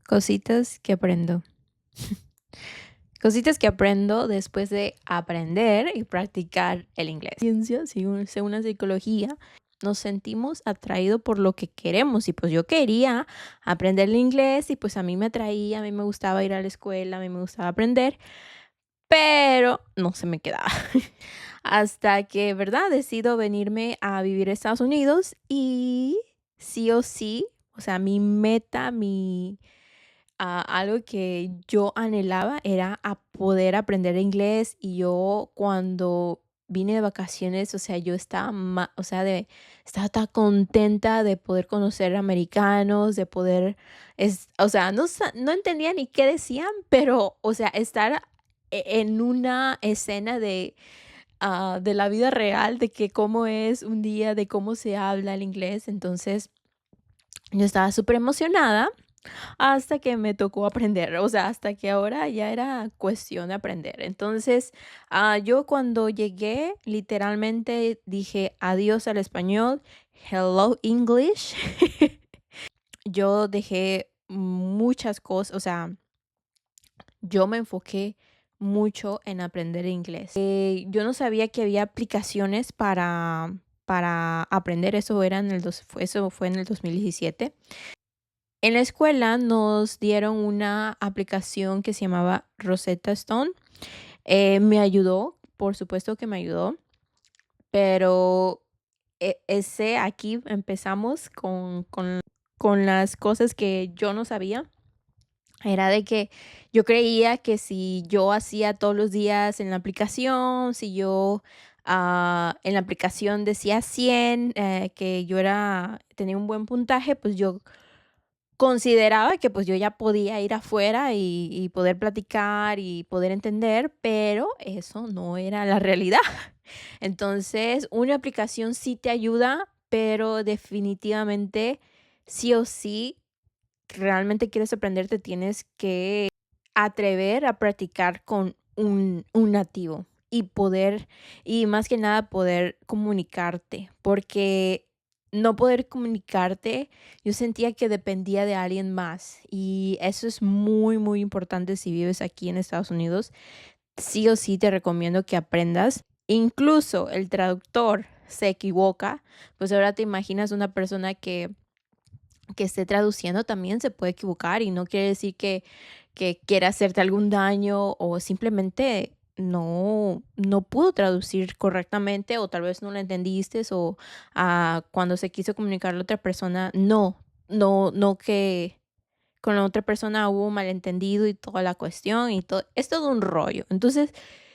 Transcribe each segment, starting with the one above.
Cositas que aprendo. Cositas que aprendo después de aprender y practicar el inglés. Ciencia, según la psicología, nos sentimos atraídos por lo que queremos. Y pues yo quería aprender el inglés y pues a mí me atraía, a mí me gustaba ir a la escuela, a mí me gustaba aprender, pero no se me quedaba. Hasta que, ¿verdad? Decido venirme a vivir a Estados Unidos y sí o sí, o sea, mi meta, algo que yo anhelaba era a poder aprender inglés y yo cuando vine de vacaciones, o sea, yo estaba, o sea, estaba tan contenta de poder conocer americanos, de poder, o sea, no entendía ni qué decían, pero, o sea, estar en una escena de la vida real, de que cómo es un día, de cómo se habla el inglés, entonces yo estaba súper emocionada hasta que me tocó aprender, o sea, hasta que ahora ya era cuestión de aprender. Entonces, yo cuando llegué, literalmente dije adiós al español, hello English. Yo dejé muchas cosas, o sea, yo me enfoqué mucho en aprender inglés. Yo no sabía que había aplicaciones para aprender, eso fue en el 2017. En la escuela nos dieron una aplicación que se llamaba Rosetta Stone. Me ayudó, por supuesto que me ayudó, pero ese aquí empezamos con las cosas que yo no sabía. Era de que yo creía que si yo hacía todos los días en la aplicación, si yo en la aplicación decía 100, que tenía un buen puntaje, pues yo consideraba que, pues, yo ya podía ir afuera y poder platicar y poder entender, pero eso no era la realidad. Entonces, una aplicación sí te ayuda, pero definitivamente, sí o sí, realmente quieres aprender, te tienes que atrever a practicar con un nativo y más que nada poder comunicarte, porque no poder comunicarte, yo sentía que dependía de alguien más y eso es muy, muy importante si vives aquí en Estados Unidos. Sí o sí te recomiendo que aprendas. Incluso el traductor se equivoca, pues ahora te imaginas una persona que esté traduciendo también se puede equivocar y no quiere decir que quiera hacerte algún daño o simplemente no pudo traducir correctamente o tal vez no lo entendiste o cuando se quiso comunicar a la otra persona, no que con la otra persona hubo malentendido y toda la cuestión y todo, es todo un rollo. Entonces,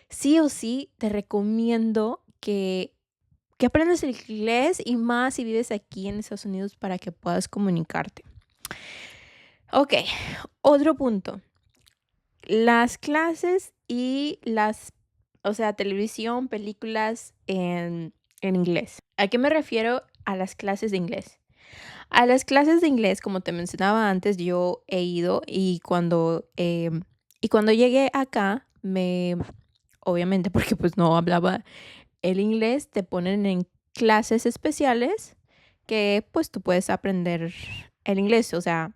sí o sí te recomiendo que aprendas el inglés y más si vives aquí en Estados Unidos para que puedas comunicarte. Ok, otro punto. Las clases y o sea, televisión, películas en inglés. ¿A qué me refiero a las clases de inglés? A las clases de inglés, como te mencionaba antes, yo he ido y cuando llegué acá, obviamente porque pues no hablaba el inglés, te ponen en clases especiales que pues tú puedes aprender el inglés. O sea,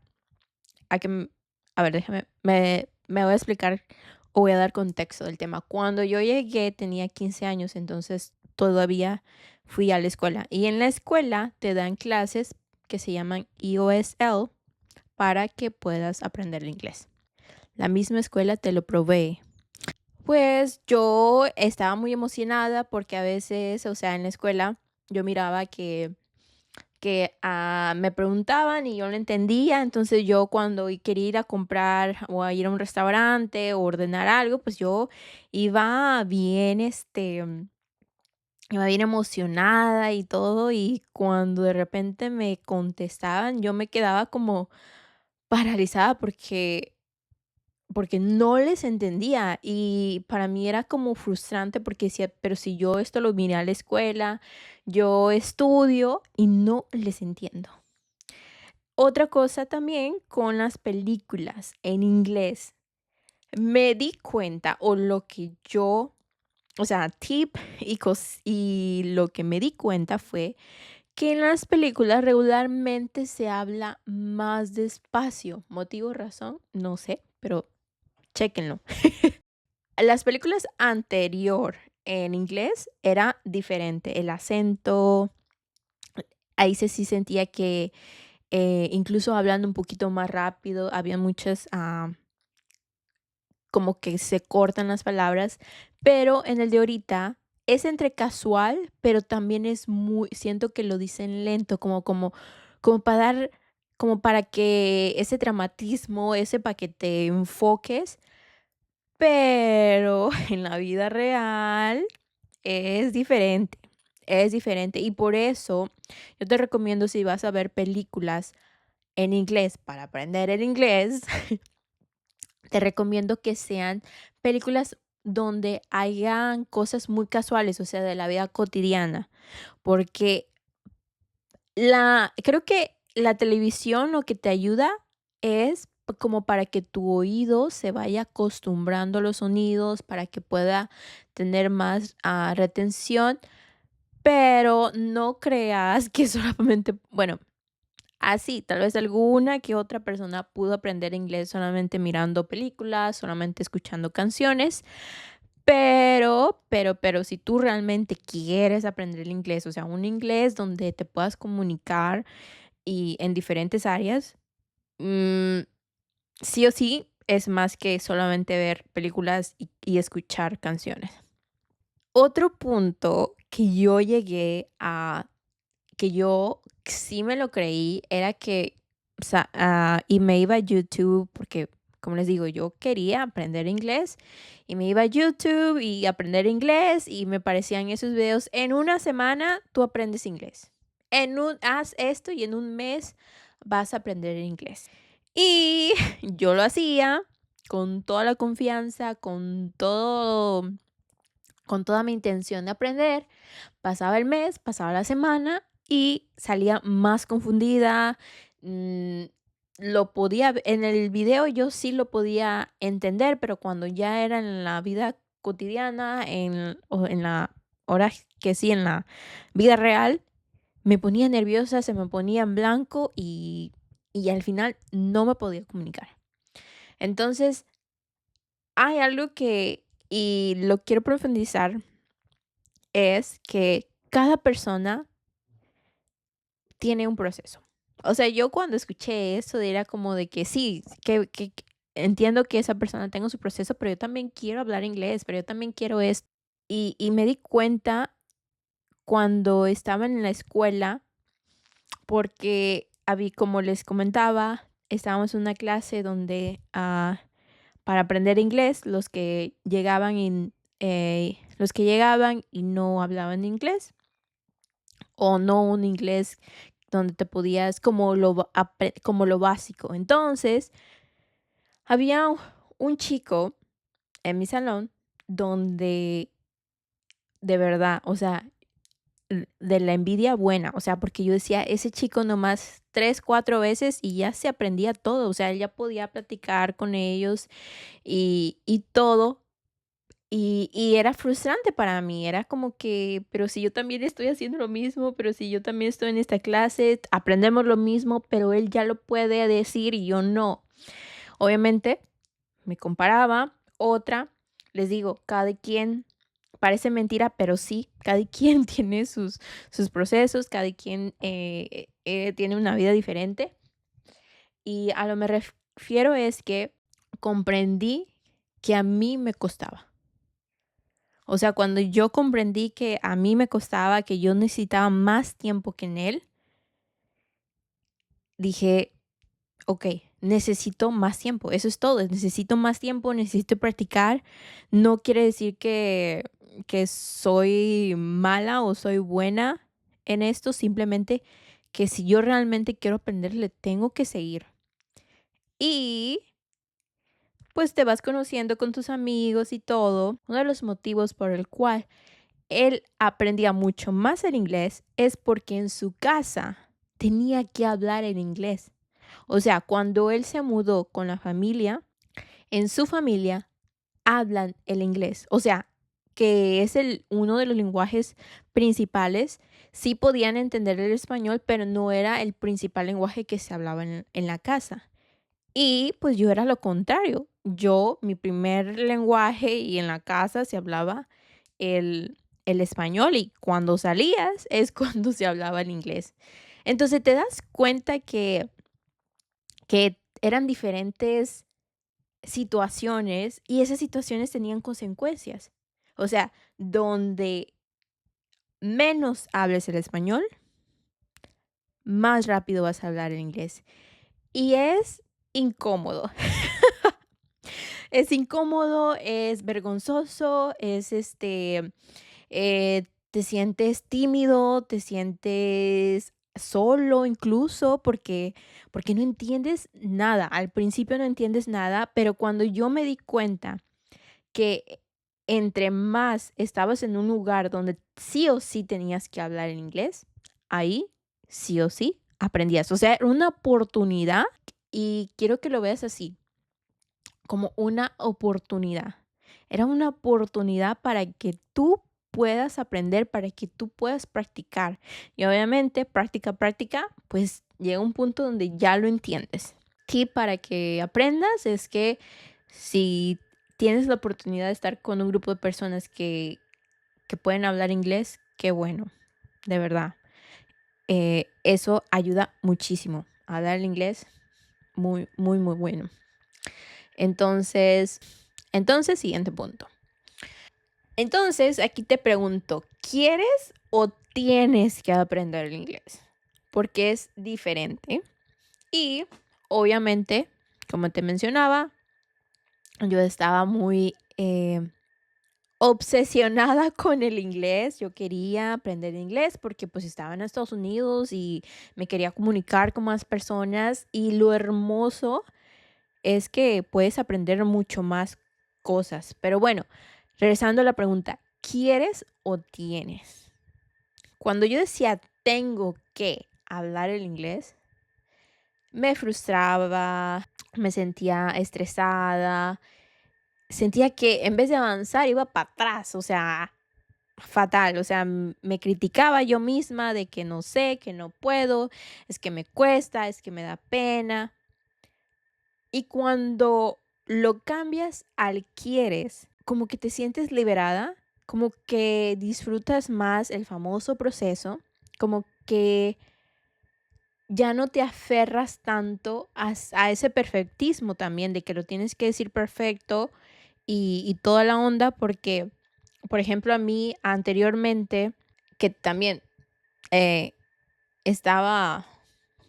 a que, a ver, me voy a explicar o voy a dar contexto del tema. Cuando yo llegué tenía 15 años, entonces todavía fui a la escuela. Y en la escuela te dan clases que se llaman EOSL para que puedas aprender el inglés. La misma escuela te lo provee. Pues yo estaba muy emocionada porque a veces, o sea, en la escuela yo miraba que me preguntaban y yo no entendía, entonces yo cuando quería ir a comprar o a ir a un restaurante o ordenar algo, pues yo iba bien, iba bien emocionada y todo, y cuando de repente me contestaban, yo me quedaba como paralizada porque no les entendía y para mí era como frustrante porque decía, pero si yo esto lo miré a la escuela, yo estudio y no les entiendo. Otra cosa también con las películas en inglés, me di cuenta o lo que yo, o sea, tip y lo que me di cuenta fue Que en las películas regularmente se habla más despacio. ¿Motivo, razón? No sé, pero chéquenlo. Las películas anterior en inglés era diferente. El acento, ahí sí sentía que incluso hablando un poquito más rápido, había muchas como que se cortan las palabras, pero en el de ahorita es entre casual, pero también es muy, siento que lo dicen lento, como para dar, como para que ese dramatismo, ese para que te enfoques, pero en la vida real es diferente. Es diferente y por eso yo te recomiendo si vas a ver películas en inglés para aprender el inglés, te recomiendo que sean películas donde hayan cosas muy casuales, o sea, de la vida cotidiana, porque creo que la televisión lo que te ayuda es como para que tu oído se vaya acostumbrando a los sonidos, para que pueda tener más retención, pero no creas que solamente, bueno, así, tal vez alguna que otra persona pudo aprender inglés solamente mirando películas, solamente escuchando canciones, pero si tú realmente quieres aprender el inglés, o sea, un inglés donde te puedas comunicar y en diferentes áreas, mm, sí o sí es más que solamente ver películas y escuchar canciones. Otro punto que yo llegué a que yo sí me lo creí era que, o sea, y me iba a YouTube porque, como les digo, yo quería aprender inglés y me iba a YouTube y aprender inglés y me parecían esos videos, en una semana tú aprendes inglés. Haz esto y en un mes vas a aprender inglés. Y yo lo hacía con toda la confianza, con toda mi intención de aprender. Pasaba el mes, pasaba la semana y salía más confundida. mm, en el video yo sí lo podía entender, pero cuando ya era en la vida cotidiana, o en la hora que sí, en la vida real, me ponía nerviosa, se me ponía en blanco y al final no me podía comunicar. Entonces, hay algo y lo quiero profundizar, es que cada persona tiene un proceso. O sea, yo cuando escuché eso era como de que sí, que entiendo que esa persona tenga su proceso, pero yo también quiero hablar inglés, pero yo también quiero esto. Y me di cuenta cuando estaba en la escuela, porque como les comentaba, estábamos en una clase donde para aprender inglés, los que llegaban y no hablaban inglés, o no un inglés donde te podías como lo básico. Entonces, había un chico en mi salón donde de verdad, o sea, de la envidia buena, o sea, porque yo decía, ese chico nomás 3, 4 veces y ya se aprendía todo, o sea, él ya podía platicar con ellos y todo. Y era frustrante para mí, era como que, pero si yo también estoy haciendo lo mismo, pero si yo también estoy en esta clase, aprendemos lo mismo, pero él ya lo puede decir y yo no. Obviamente me comparaba. Otra, les digo, cada quien, parece mentira, pero sí, cada quien tiene sus procesos, cada quien tiene una vida diferente. Y a lo me refiero es que comprendí que a mí me costaba. O sea, cuando yo comprendí que a mí me costaba, que yo necesitaba más tiempo que en él, dije, ok, necesito más tiempo. Eso es todo. Necesito más tiempo, necesito practicar. No quiere decir que soy mala o soy buena en esto. Simplemente que si yo realmente quiero aprender, le tengo que seguir. Y pues te vas conociendo con tus amigos y todo. Uno de los motivos por el cual él aprendía mucho más el inglés es porque en su casa tenía que hablar en inglés. O sea, cuando él se mudó con la familia, en su familia hablan el inglés. O sea, que es uno de los lenguajes principales, sí podían entender el español, pero no era el principal lenguaje que se hablaba en la casa. Y pues yo era lo contrario. Yo, mi primer lenguaje y en la casa se hablaba el español y cuando salías es cuando se hablaba el inglés. Entonces te das cuenta que eran diferentes situaciones y esas situaciones tenían consecuencias. O sea, donde menos hables el español, más rápido vas a hablar el inglés. Y es incómodo. Es incómodo, es vergonzoso, te sientes tímido, te sientes solo incluso porque no entiendes nada. Al principio no entiendes nada, pero cuando yo me di cuenta que entre más estabas en un lugar donde sí o sí tenías que hablar en inglés, ahí sí o sí aprendías. O sea, era una oportunidad y quiero que lo veas así, como una oportunidad. Era una oportunidad para que tú puedas aprender, para que tú puedas practicar. Y obviamente, práctica, práctica, pues llega un punto donde ya lo entiendes. Tip para que aprendas es que si tienes la oportunidad de estar con un grupo de personas que pueden hablar inglés, qué bueno, de verdad. Eso ayuda muchísimo. Hablar el inglés, muy, muy, muy bueno. Entonces, siguiente punto. Entonces, aquí te pregunto, ¿quieres o tienes que aprender el inglés? Porque es diferente. Y obviamente, como te mencionaba, yo estaba muy obsesionada con el inglés. Yo quería aprender inglés porque pues estaba en Estados Unidos y me quería comunicar con más personas. Y lo hermoso es que puedes aprender mucho más cosas. Pero bueno, regresando a la pregunta, ¿quieres o tienes? Cuando yo decía tengo que hablar el inglés, me frustraba, me sentía estresada, sentía que en vez de avanzar iba para atrás, o sea, fatal, o sea, me criticaba yo misma de que no sé, que no puedo, es que me cuesta, es que me da pena. Y cuando lo cambias al quieres, como que te sientes liberada, como que disfrutas más el famoso proceso, como que ya no te aferras tanto a ese perfectismo también, de que lo tienes que decir perfecto y toda la onda, porque, por ejemplo, a mí anteriormente, que también eh, estaba,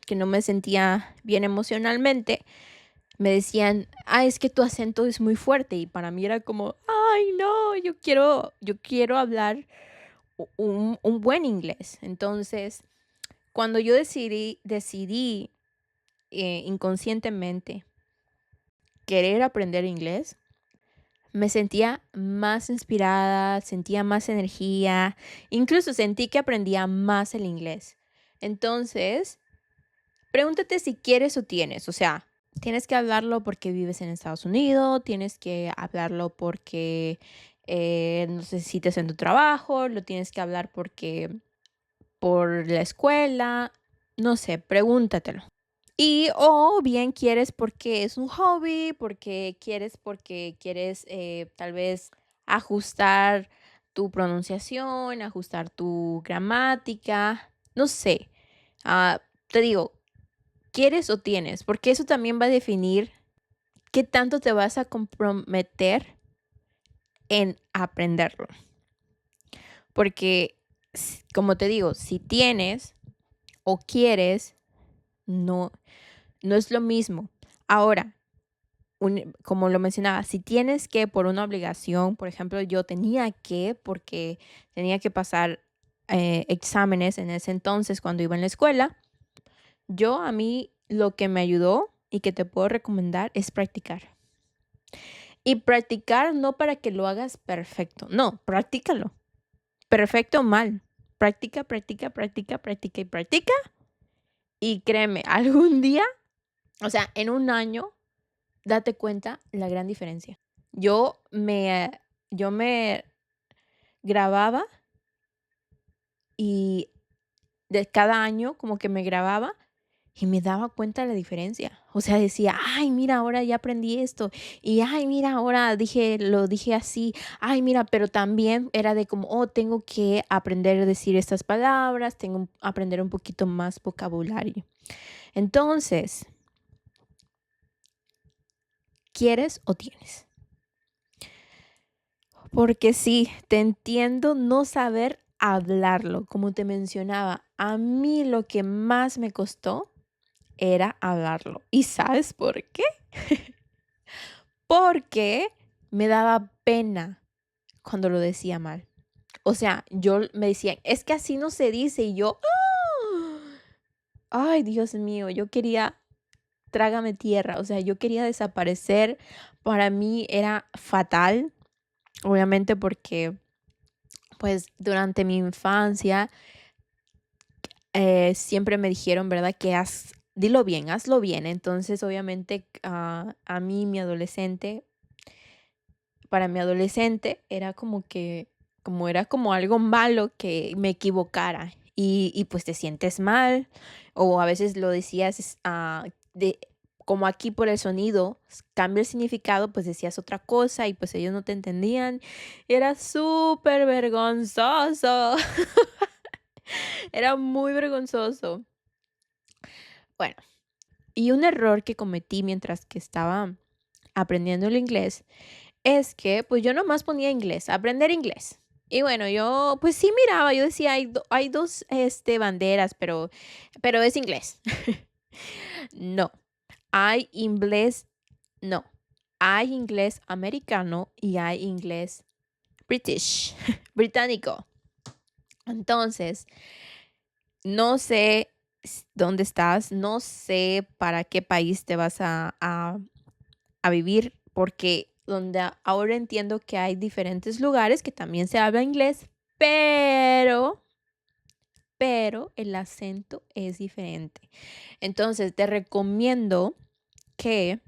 que no me sentía bien emocionalmente, me decían, es que tu acento es muy fuerte y para mí era como, ay, no, yo quiero hablar un buen inglés. Entonces, cuando yo decidí inconscientemente querer aprender inglés, me sentía más inspirada, sentía más energía, incluso sentí que aprendía más el inglés. Entonces, pregúntate si quieres o tienes, o sea, tienes que hablarlo porque vives en Estados Unidos, tienes que hablarlo porque necesitas en tu trabajo, lo tienes que hablar porque por la escuela, no sé, pregúntatelo. Y o bien quieres porque es un hobby, porque quieres tal vez ajustar tu pronunciación, ajustar tu gramática, no sé. Te digo, ¿quieres o tienes? Porque eso también va a definir qué tanto te vas a comprometer en aprenderlo. Porque, como te digo, si tienes o quieres, no, no es lo mismo. Ahora, como lo mencionaba, si tienes que por una obligación, por ejemplo, yo tenía que, porque tenía que pasar exámenes en ese entonces cuando iba en la escuela, a mí lo que me ayudó y que te puedo recomendar es practicar. Y practicar no para que lo hagas perfecto, no, practícalo. Perfecto o mal. Practica, practica, practica, practica y practica. Y créeme, algún día, o sea, en un año, date cuenta la gran diferencia. Yo me grababa y de cada año como que me grababa y me daba cuenta de la diferencia. O sea, decía: "Ay, mira, ahora ya aprendí esto". Y: "Ay, mira, ahora lo dije así". Ay, mira, pero también era de como: "Oh, tengo que aprender a decir estas palabras, tengo que aprender un poquito más vocabulario". Entonces, ¿quieres o tienes? Porque sí, te entiendo no saber hablarlo. Como te mencionaba, a mí lo que más me costó era hablarlo. ¿Y sabes por qué? Porque me daba pena cuando lo decía mal. O sea, yo me decían: "Es que así no se dice", y yo, ¡ah! Ay, Dios mío, yo quería trágame tierra, o sea, yo quería desaparecer. Para mí era fatal, obviamente, porque, pues, durante mi infancia, siempre me dijeron, ¿verdad? Que dilo bien, hazlo bien. Entonces, obviamente, a mí, para mi adolescente, era como que, como era como algo malo que me equivocara y pues te sientes mal o a veces lo decías de, como aquí por el sonido cambia el significado, pues decías otra cosa y pues ellos no te entendían. Era súper vergonzoso, era muy vergonzoso. Bueno, y un error que cometí mientras que estaba aprendiendo el inglés es que, pues, yo nomás ponía inglés, aprender inglés. Y bueno, yo, pues, sí miraba, yo decía: "Hay 2 banderas, pero es inglés". No, hay inglés no, hay inglés americano y hay inglés British, británico. Entonces, no sé dónde estás, no sé para qué país te vas a vivir, porque donde ahora entiendo que hay diferentes lugares que también se habla inglés, pero, pero el acento es diferente. Entonces, te recomiendo que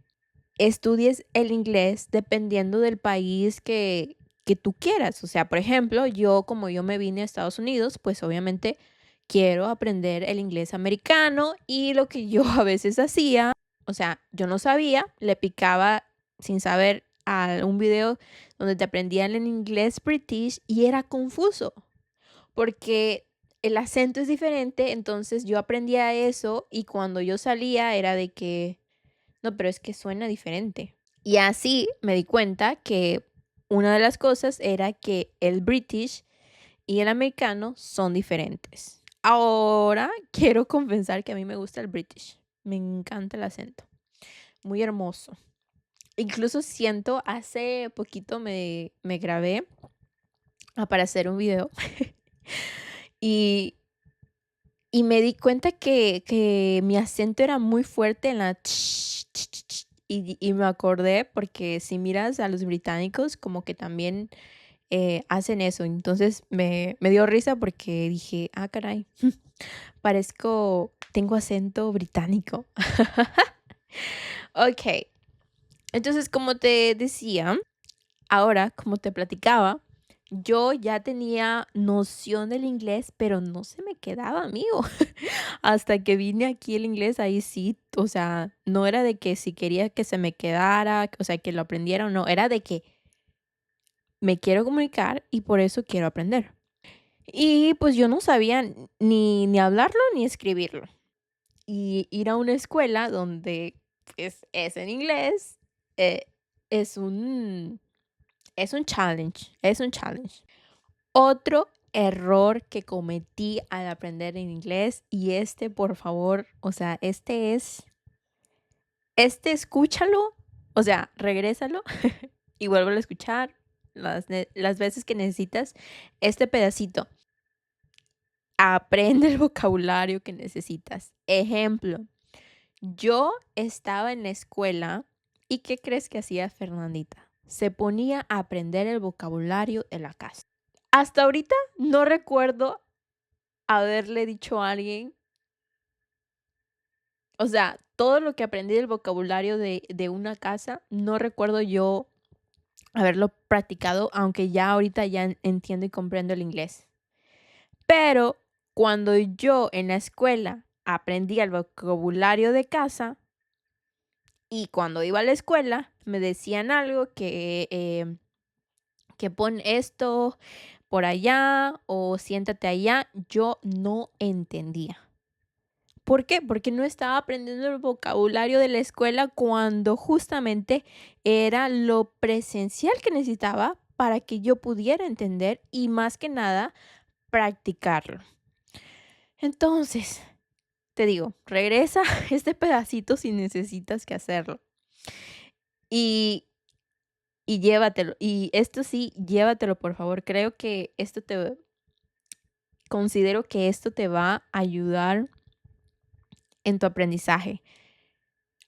estudies el inglés dependiendo del país que tú quieras. O sea, por ejemplo, yo como yo me vine a Estados Unidos, pues obviamente quiero aprender el inglés americano y lo que yo a veces hacía, o sea, yo no sabía, le picaba sin saber a un video donde te aprendían en inglés British y era confuso porque el acento es diferente, entonces yo aprendía eso y cuando yo salía era de que, no, pero es que suena diferente. Y así me di cuenta que una de las cosas era que el British y el americano son diferentes. Ahora quiero confesar que a mí me gusta el British. Me encanta el acento. Muy hermoso. Incluso siento, hace poquito me grabé para hacer un video y, y me di cuenta que mi acento era muy fuerte en la y me acordé porque si miras a los británicos como que también hacen eso. Entonces me dio risa porque dije, ah, caray, tengo acento británico. Ok, entonces como te decía, ahora como te platicaba, yo ya tenía noción del inglés, pero no se me quedaba, amigo. Hasta que vine aquí el inglés, ahí sí, o sea, no era de que si quería que se me quedara, o sea, que lo aprendiera o no, era de que me quiero comunicar y por eso quiero aprender. Y pues yo no sabía ni hablarlo ni escribirlo. Y ir a una escuela donde pues, es en inglés eh, es es un challenge, es un challenge. Otro error que cometí al aprender en inglés y por favor, o sea, escúchalo, o sea, regrésalo y vuélvelo a escuchar las veces que necesitas este pedacito. Aprende el vocabulario que necesitas. Ejemplo, yo estaba en la escuela y ¿qué crees que hacía Fernandita? Se ponía a aprender el vocabulario de la casa. Hasta ahorita no recuerdo haberle dicho a alguien, o sea, todo lo que aprendí del vocabulario de una casa, no recuerdo yo haberlo practicado, aunque ya ahorita ya entiendo y comprendo el inglés. Pero cuando yo en la escuela aprendí el vocabulario de casa y cuando iba a la escuela me decían algo que pon esto por allá o siéntate allá, yo no entendía. ¿Por qué? Porque no estaba aprendiendo el vocabulario de la escuela cuando justamente era lo presencial que necesitaba para que yo pudiera entender y más que nada practicarlo. Entonces, te digo, regresa este pedacito si necesitas que hacerlo. Y, y llévatelo. Y esto sí, llévatelo, por favor. Considero que esto te va a ayudar en tu aprendizaje.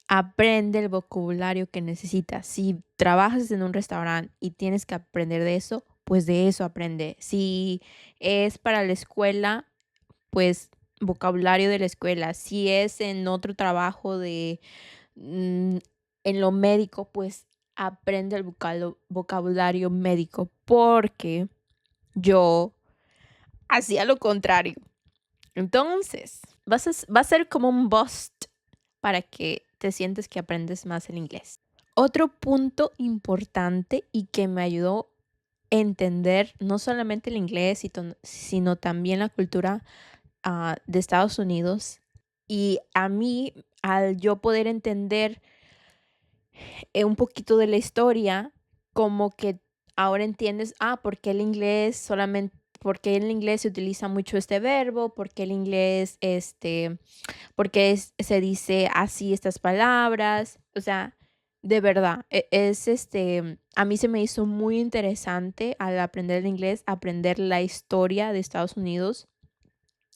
Aprende el vocabulario que necesitas. Si trabajas en un restaurante y tienes que aprender de eso, pues de eso aprende. Si es para la escuela, pues vocabulario de la escuela. Si es en otro trabajo mm, en lo médico, pues aprende el vocabulario médico, porque yo hacía lo contrario. Entonces, va a ser como un bust para que te sientes que aprendes más el inglés. Otro punto importante y que me ayudó a entender no solamente el inglés, sino también la cultura de Estados Unidos. Y a mí, al yo poder entender un poquito de la historia, como que ahora entiendes, ¿por qué el inglés solamente, por qué en el inglés se utiliza mucho este verbo? ¿Por qué el inglés, se dice así estas palabras? O sea, de verdad, a mí se me hizo muy interesante al aprender el inglés, aprender la historia de Estados Unidos,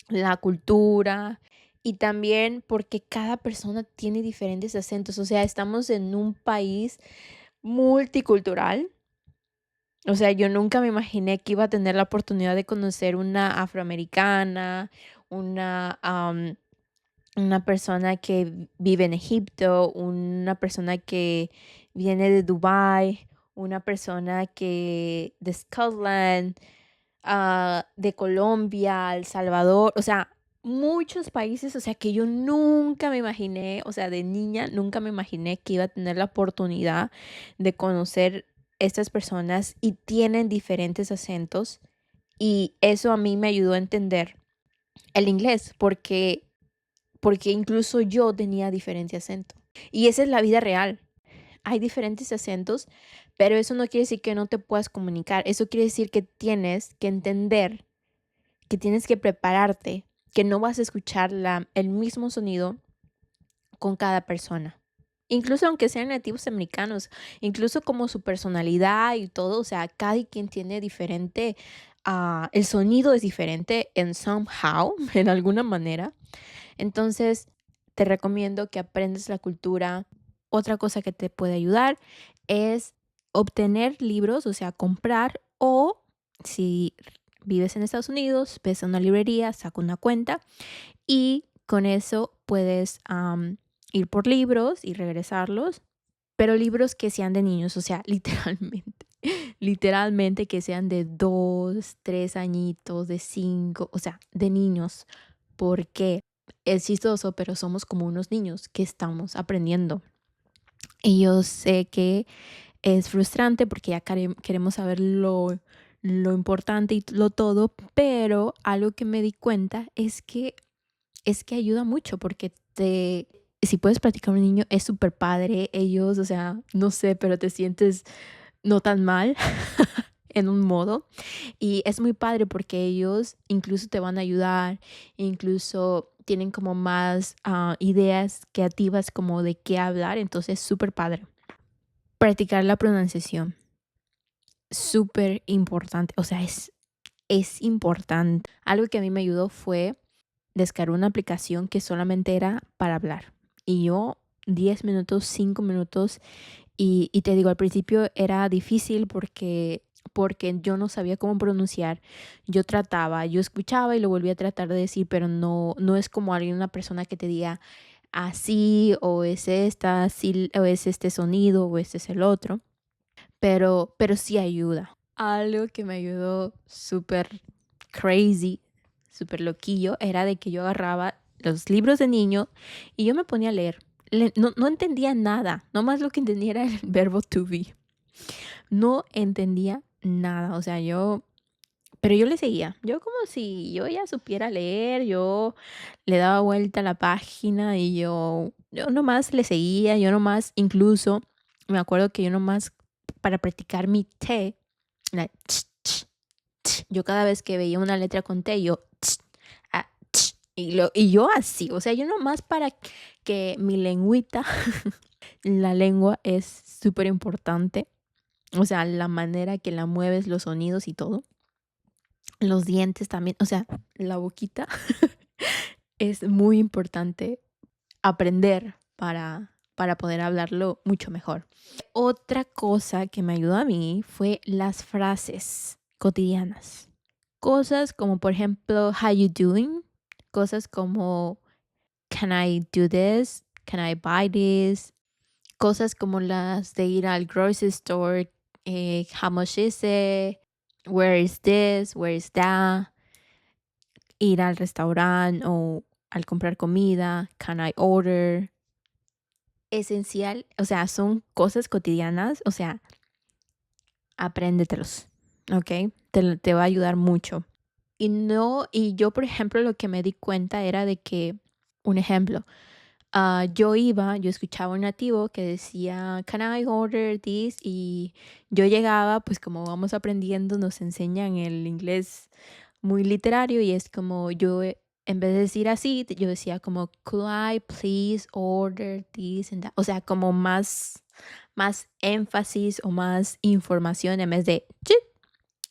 la cultura y también porque cada persona tiene diferentes acentos. O sea, estamos en un país multicultural. O sea, yo nunca me imaginé que iba a tener la oportunidad de conocer una afroamericana, una, una persona que vive en Egipto, una persona que viene de Dubái, una persona que de Scotland, de Colombia, El Salvador, o sea, muchos países, o sea, que yo nunca me imaginé, o sea, de niña nunca me imaginé que iba a tener la oportunidad de conocer estas personas y tienen diferentes acentos y eso a mí me ayudó a entender el inglés porque incluso yo tenía diferente acento. Y esa es la vida real. Hay diferentes acentos, pero eso no quiere decir que no te puedas comunicar. Eso quiere decir que tienes que entender, que tienes que prepararte, que no vas a escuchar el mismo sonido con cada persona. Incluso aunque sean nativos americanos, incluso como su personalidad y todo, o sea, cada quien tiene diferente, el sonido es diferente en somehow, en alguna manera. Entonces, te recomiendo que aprendas la cultura. Otra cosa que te puede ayudar es obtener libros, o sea, comprar o si vives en Estados Unidos, ves a una librería, saca una cuenta y con eso puedes ir por libros y regresarlos, pero libros que sean de niños, o sea, literalmente, literalmente que sean de 2, 3 añitos, de 5, o sea, de niños. ¿Por qué? Es chistoso, pero somos como unos niños que estamos aprendiendo. Y yo sé que es frustrante porque ya queremos saber lo importante y lo todo, pero algo que me di cuenta es que ayuda mucho porque si puedes platicar con un niño es súper padre. Ellos, o sea, no sé, pero te sientes no tan mal en un modo. Y es muy padre porque ellos incluso te van a ayudar, incluso tienen como más ideas creativas como de qué hablar. Entonces, súper padre. Practicar la pronunciación, súper importante. O sea, es importante. Algo que a mí me ayudó fue descargué una aplicación que solamente era para hablar. Y yo 10 minutos, 5 minutos. Y te digo, al principio era difícil porque yo no sabía cómo pronunciar. Yo escuchaba y lo volvía a tratar de decir, pero no es como una persona que te diga así o es esta, así, o es este sonido o este es el otro. pero sí ayuda. Algo que me ayudó súper crazy, súper loquillo, era de que yo agarraba los libros de niño y yo me ponía a leer. No entendía nada, nomás lo que entendía era el verbo to be. No entendía nada, o sea, pero yo le seguía. Yo como si yo ya supiera leer, yo le daba vuelta a la página y yo nomás le seguía, yo nomás, incluso, me acuerdo que yo nomás para practicar mi T, la yo cada vez que veía una letra con T, yo y yo así, o sea, yo nomás para que mi lengüita, la lengua es súper importante, o sea, la manera que la mueves, los sonidos y todo. Los dientes también, o sea, la boquita es muy importante aprender para poder hablarlo mucho mejor. Otra cosa que me ayudó a mí fue las frases cotidianas. Cosas como, por ejemplo, how you doing? Cosas como can I do this? Can I buy this? Cosas como las de ir al grocery store, how much is it? Where is this? Where is that? Ir al restaurante o al comprar comida, can I order? Esencial, o sea, son cosas cotidianas, o sea, apréndetelos, ¿ok? Te va a ayudar mucho. Y yo, por ejemplo, lo que me di cuenta era de que, un ejemplo, yo escuchaba un nativo que decía, can I order this? Y yo llegaba, pues como vamos aprendiendo, nos enseñan el inglés muy literario y es como en vez de decir así, yo decía como, could I please order this and that? O sea, como más énfasis o más información en vez de, chit,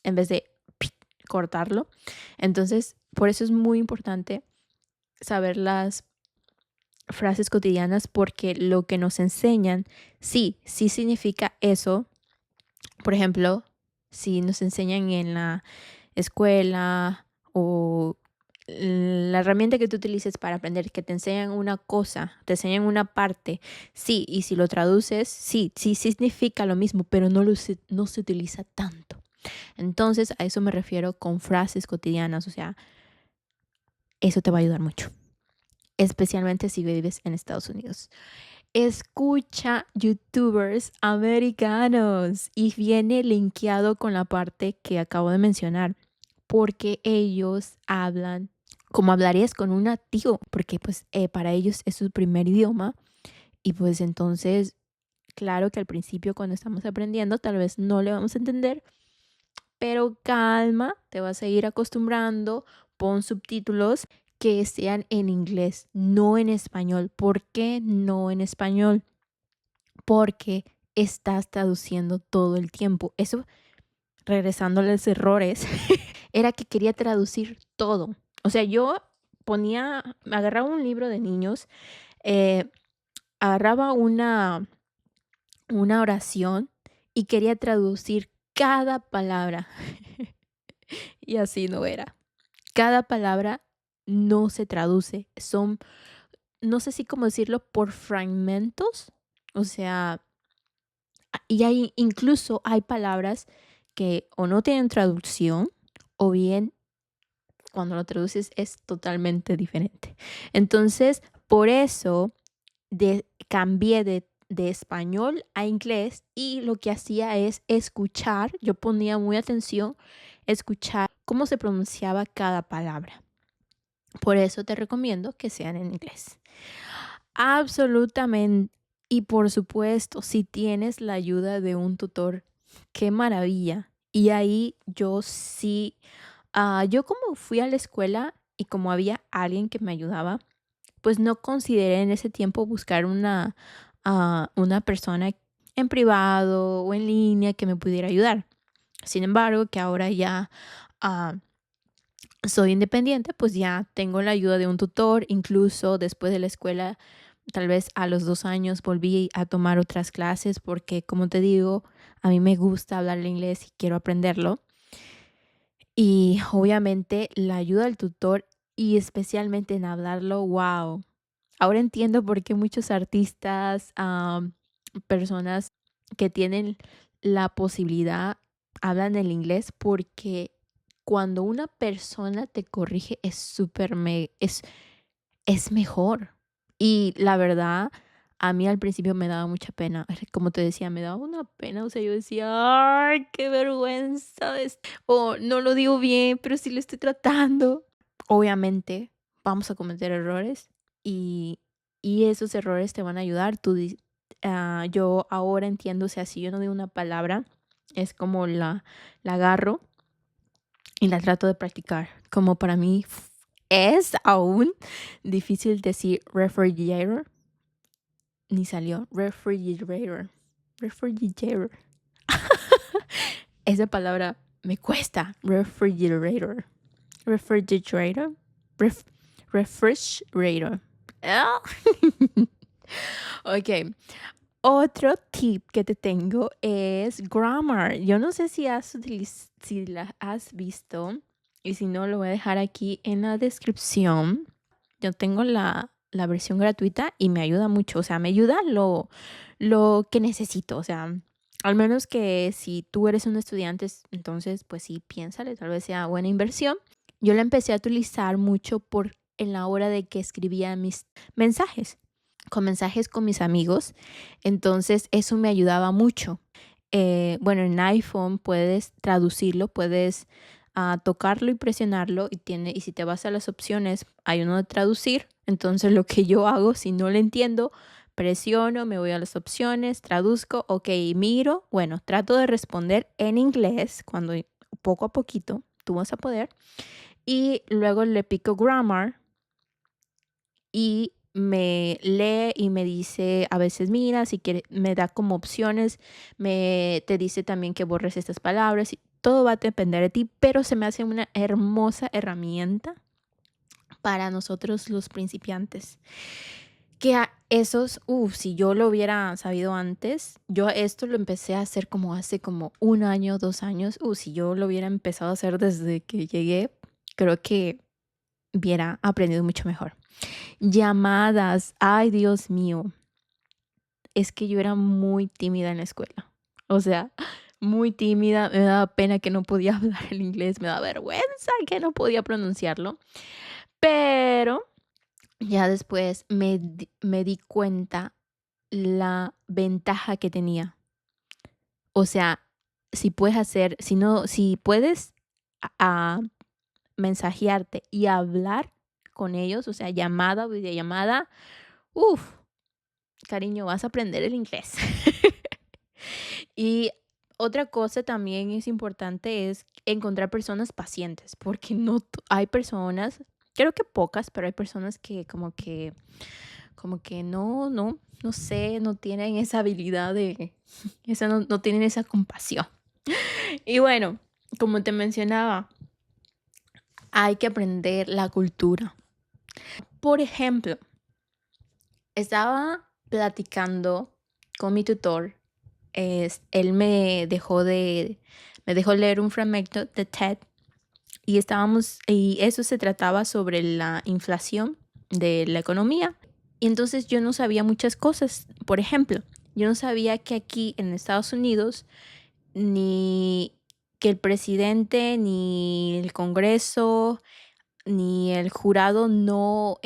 en vez de pit, cortarlo. Entonces, por eso es muy importante saber las frases cotidianas porque lo que nos enseñan, sí significa eso. Por ejemplo, si nos enseñan en la escuela o la herramienta que tú utilices para aprender, que te enseñan una cosa, te enseñan una parte, sí, y si lo traduces, sí significa lo mismo, pero no se utiliza tanto. Entonces, a eso me refiero con frases cotidianas, o sea, eso te va a ayudar mucho, especialmente si vives en Estados Unidos. Escucha youtubers americanos y viene linkeado con la parte que acabo de mencionar, porque ellos hablan como hablarías con un nativo, porque pues para ellos es su primer idioma y pues entonces, claro que al principio cuando estamos aprendiendo tal vez no le vamos a entender, pero calma, te vas a ir acostumbrando, pon subtítulos que sean en inglés, no en español. ¿Por qué no en español? Porque estás traduciendo todo el tiempo. Eso, regresando a los errores, era que quería traducir todo. O sea, agarraba un libro de niños, eh, agarraba una oración y quería traducir cada palabra. Y así no era. Cada palabra no se traduce. No sé si cómo decirlo, por fragmentos. O sea, y incluso hay palabras que o no tienen traducción o bien cuando lo traduces es totalmente diferente. Entonces, por eso cambié de español a inglés y lo que hacía es escuchar, yo ponía muy atención, escuchar cómo se pronunciaba cada palabra. Por eso te recomiendo que sean en inglés. Absolutamente. Y por supuesto, si tienes la ayuda de un tutor, qué maravilla. Y ahí yo como fui a la escuela y como había alguien que me ayudaba, pues no consideré en ese tiempo buscar una persona en privado o en línea que me pudiera ayudar. Sin embargo, que ahora ya ah, soy independiente, pues ya tengo la ayuda de un tutor, incluso después de la escuela, tal vez a los 2 años volví a tomar otras clases porque, como te digo, a mí me gusta hablar el inglés y quiero aprenderlo. Y obviamente la ayuda del tutor y especialmente en hablarlo, wow. Ahora entiendo por qué muchos artistas, personas que tienen la posibilidad, hablan el inglés porque cuando una persona te corrige es es mejor. Y la verdad, a mí al principio me daba mucha pena. Como te decía, me daba una pena. O sea, yo decía, ay, qué vergüenza. O no lo digo bien, pero sí lo estoy tratando. Obviamente, vamos a cometer errores y, y esos errores te van a ayudar. Yo ahora entiendo, o sea, si yo no digo una palabra, es como la agarro y la trato de practicar. Como para mí es aún difícil decir refrigerator, ni salió refrigerator, refrigerator. Esa palabra me cuesta, refrigerator, refrigerator, ref- refrigerator. Ah. Ok, otro tip que te tengo es grammar. Yo no sé si la has visto y si no, lo voy a dejar aquí en la descripción. Yo tengo la versión gratuita y me ayuda mucho. O sea, me ayuda lo que necesito. O sea, al menos que si tú eres un estudiante, entonces pues sí, piénsale, tal vez sea buena inversión. Yo la empecé a utilizar mucho en la hora de que escribía mis mensajes con mensajes con mis amigos. Entonces eso me ayudaba mucho. Bueno, en iPhone puedes traducirlo, puedes tocarlo y presionarlo y si te vas a las opciones hay uno de traducir. Entonces lo que yo hago, si no lo entiendo, presiono, me voy a las opciones, traduzco, ok, miro, bueno, trato de responder en inglés cuando poco a poquito tú vas a poder y luego le pico grammar y me lee y me dice a veces, mira, si quiere, me da como opciones, te dice también que borres estas palabras y todo va a depender de ti, pero se me hace una hermosa herramienta para nosotros los principiantes. Que a esos, si yo lo hubiera sabido antes, yo esto lo empecé a hacer como hace como 1 año, 2 años, si yo lo hubiera empezado a hacer desde que llegué, creo que hubiera aprendido mucho mejor. Llamadas, ay Dios mío, es que yo era muy tímida en la escuela. O sea, muy tímida, me daba pena que no podía hablar el inglés, me daba vergüenza que no podía pronunciarlo. Pero ya después me di cuenta la ventaja que tenía. O sea, si puedes a mensajearte y hablar con ellos, o sea, llamada o videollamada, uff, cariño, vas a aprender el inglés. Y otra cosa también es importante es encontrar personas pacientes, porque no hay personas, creo que pocas, pero hay personas que como que no sé, no tienen esa habilidad no tienen esa compasión. Y bueno, como te mencionaba, hay que aprender la cultura. Por ejemplo, estaba platicando con mi tutor. Él me dejó leer un fragmento de TED y eso se trataba sobre la inflación de la economía. Y entonces yo no sabía muchas cosas. Por ejemplo, yo no sabía que aquí en Estados Unidos ni que el presidente, ni el Congreso, ni el jurado no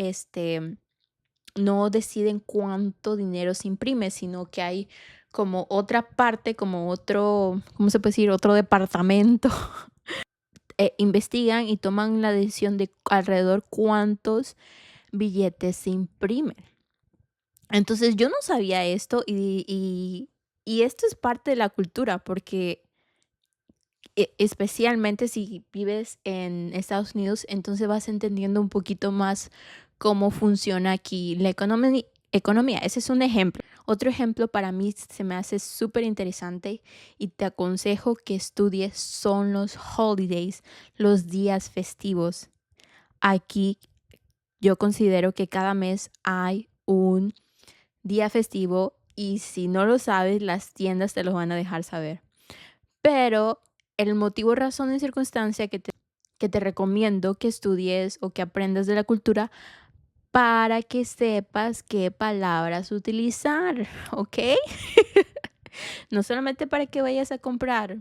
deciden cuánto dinero se imprime, sino que hay como otra parte, como otro, ¿cómo se puede decir? Otro departamento. Investigan y toman la decisión de alrededor cuántos billetes se imprimen. Entonces yo no sabía esto y esto es parte de la cultura porque especialmente si vives en Estados Unidos, entonces vas entendiendo un poquito más cómo funciona aquí la economía. Ese es un ejemplo. Otro ejemplo para mí se me hace súper interesante y te aconsejo que estudies son los holidays, los días festivos. Aquí yo considero que cada mes hay un día festivo y si no lo sabes, las tiendas te lo van a dejar saber. Pero el motivo, razón y circunstancia que te recomiendo que estudies o que aprendas de la cultura para que sepas qué palabras utilizar, ¿ok? No solamente para que vayas a comprar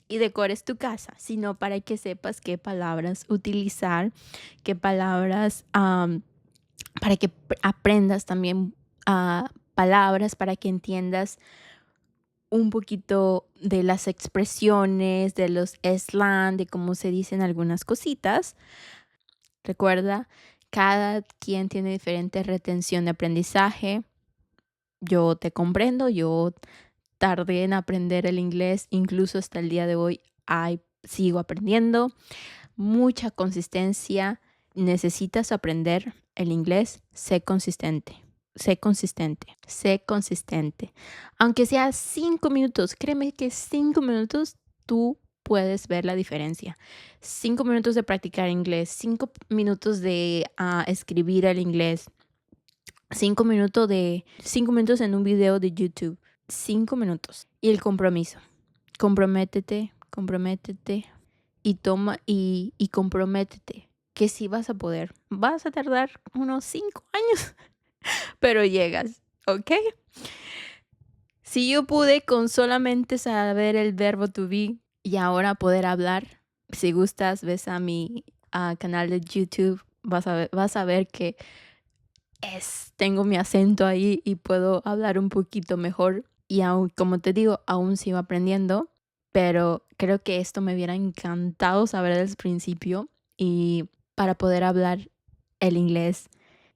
y decores tu casa, sino para que sepas qué palabras utilizar, qué palabras, para que aprendas también palabras, para que entiendas un poquito de las expresiones, de los slang, de cómo se dicen algunas cositas. Recuerda, cada quien tiene diferente retención de aprendizaje. Yo te comprendo, yo tardé en aprender el inglés, incluso hasta el día de hoy sigo aprendiendo. Mucha consistencia. Necesitas aprender el inglés, sé consistente. Sé consistente, sé consistente. Aunque sea 5 minutos, créeme que 5 minutos tú puedes ver la diferencia. 5 minutos de practicar inglés, 5 minutos de escribir el inglés, 5 minutos en un video de YouTube, 5 minutos. Y el compromiso. Comprométete, comprométete y toma y comprométete que sí vas a poder. Vas a tardar unos 5 años, pero llegas, ¿ok? Si yo pude con solamente saber el verbo to be y ahora poder hablar, si gustas, ves a mi canal de YouTube, vas a ver que tengo mi acento ahí y puedo hablar un poquito mejor. Y aún, como te digo, aún sigo aprendiendo, pero creo que esto me hubiera encantado saber desde el principio y para poder hablar el inglés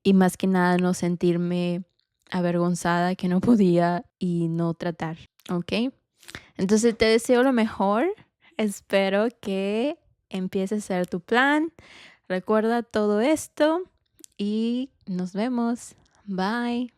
y más que nada no sentirme avergonzada que no podía y no tratar, ¿ok? Entonces te deseo lo mejor, espero que empieces a hacer tu plan, recuerda todo esto y nos vemos, bye.